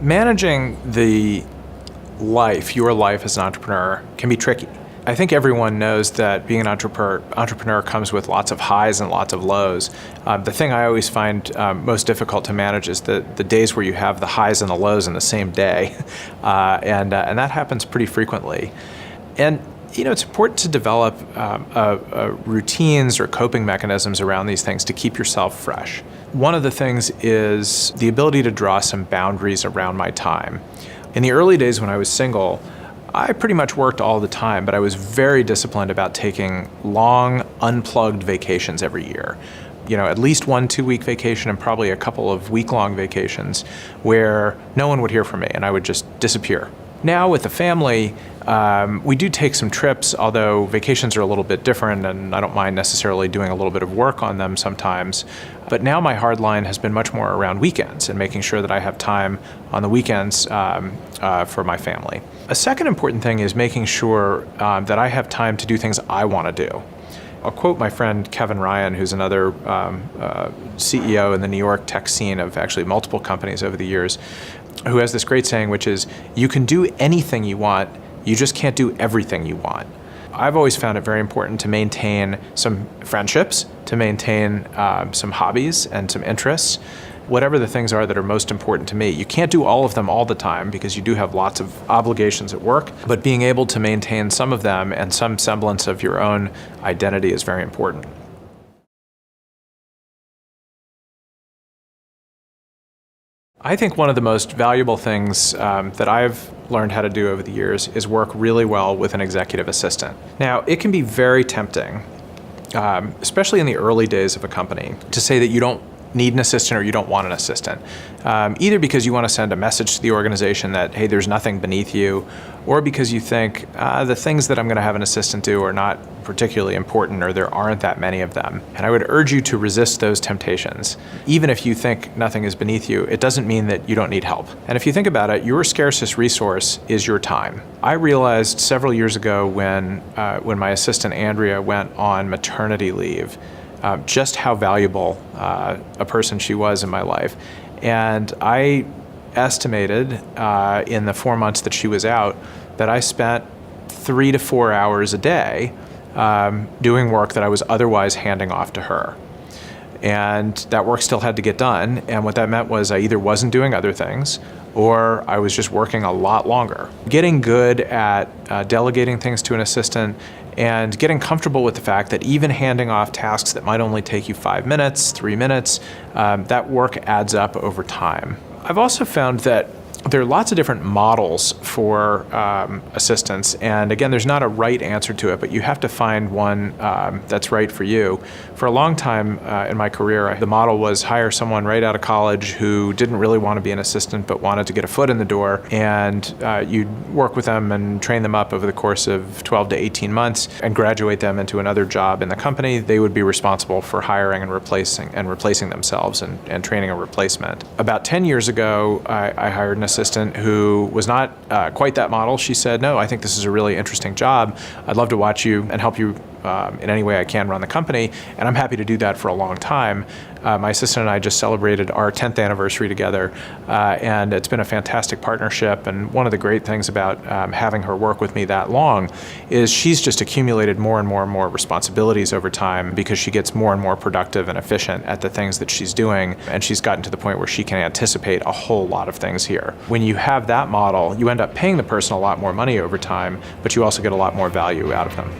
Managing your life as an entrepreneur can be tricky. I think everyone knows that being an entrepreneur comes with lots of highs and lots of lows. The thing I always find most difficult to manage is the days where you have the highs and the lows in the same day, and that happens pretty frequently. And it's important to develop routines or coping mechanisms around these things to keep yourself fresh. One of the things is the ability to draw some boundaries around my time. In the early days when I was single, I pretty much worked all the time, but I was very disciplined about taking long, unplugged vacations every year. At least 1 2-week vacation and probably a couple of week-long vacations where no one would hear from me and I would just disappear. Now with the family, we do take some trips, although vacations are a little bit different and I don't mind necessarily doing a little bit of work on them sometimes. But now my hard line has been much more around weekends and making sure that I have time on the weekends for my family. A second important thing is making sure that I have time to do things I want to do. I'll quote my friend Kevin Ryan, who's another CEO in the New York tech scene of actually multiple companies over the years, who has this great saying, which is, you can do anything you want, you just can't do everything you want. I've always found it very important to maintain some friendships, to maintain some hobbies and some interests, whatever the things are that are most important to me. You can't do all of them all the time because you do have lots of obligations at work, but being able to maintain some of them and some semblance of your own identity is very important. I think one of the most valuable things that I've learned how to do over the years is work really well with an executive assistant. Now, it can be very tempting, especially in the early days of a company, to say that you don't need an assistant or you don't want an assistant, either because you want to send a message to the organization that, hey, there's nothing beneath you, or because you think the things that I'm going to have an assistant do are not particularly important or there aren't that many of them. And I would urge you to resist those temptations. Even if you think nothing is beneath you, it doesn't mean that you don't need help. And if you think about it, your scarcest resource is your time. I realized several years ago when my assistant Andrea went on maternity leave, just how valuable a person she was in my life. And I estimated in the 4 months that she was out that I spent 3 to 4 hours a day doing work that I was otherwise handing off to her. And that work still had to get done. And what that meant was I either wasn't doing other things or I was just working a lot longer. Getting good at delegating things to an assistant and getting comfortable with the fact that even handing off tasks that might only take you 5 minutes, 3 minutes, that work adds up over time. I've also found that there are lots of different models for assistants, and again, there's not a right answer to it, but you have to find one that's right for you. For a long time in my career, the model was hire someone right out of college who didn't really want to be an assistant but wanted to get a foot in the door, and you'd work with them and train them up over the course of 12 to 18 months and graduate them into another job in the company. They would be responsible for hiring and replacing themselves and training a replacement. About 10 years ago, I hired an assistant who was not quite that model. She said, no, I think this is a really interesting job. I'd love to watch you and help you in any way I can run the company, and I'm happy to do that for a long time. My assistant and I just celebrated our 10th anniversary together, and it's been a fantastic partnership. And one of the great things about having her work with me that long is she's just accumulated more and more and more responsibilities over time because she gets more and more productive and efficient at the things that she's doing, and she's gotten to the point where she can anticipate a whole lot of things here. When you have that model, you end up paying the person a lot more money over time, but you also get a lot more value out of them.